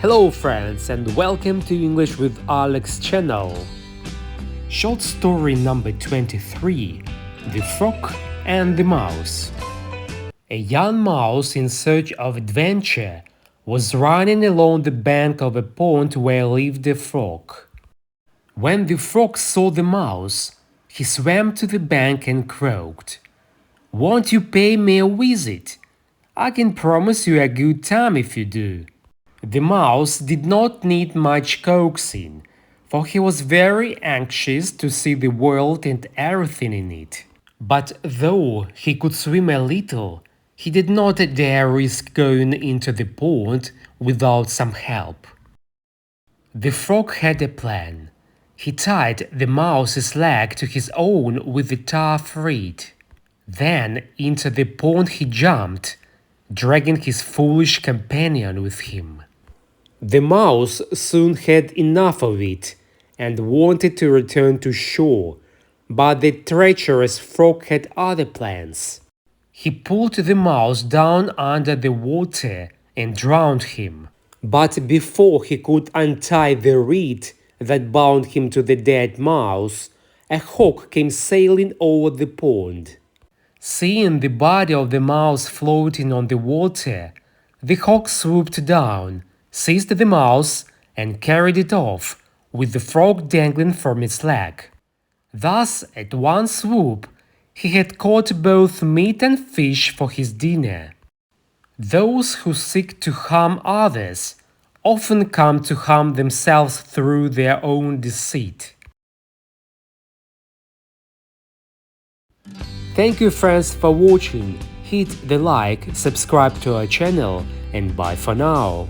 Hello friends and welcome to English with Alex channel. Short story number 23, The Frog and the Mouse. A young mouse in search of adventure was running along the bank of a pond where lived a frog. When the frog saw the mouse, he swam to the bank and croaked, "Won't you pay me a visit? I can promise you a good time if you do." The mouse did not need much coaxing, for he was very anxious to see the world and everything in it. But though he could swim a little, he did not dare risk going into the pond without some help. The frog had a plan. He tied the mouse's leg to his own with a tough reed. Then into the pond he jumped, dragging his foolish companion with him. The mouse soon had enough of it and wanted to return to shore, but the treacherous frog had other plans. He pulled the mouse down under the water and drowned him. But before he could untie the reed that bound him to the dead mouse, a hawk came sailing over the pond. Seeing the body of the mouse floating on the water, the hawk swooped down, seized the mouse, and carried it off, with the frog dangling from its leg. Thus, at one swoop, he had caught both meat and fish for his dinner. Those who seek to harm others often come to harm themselves through their own deceit. Thank you friends for watching. Hit the like, subscribe to our channel, and bye for now.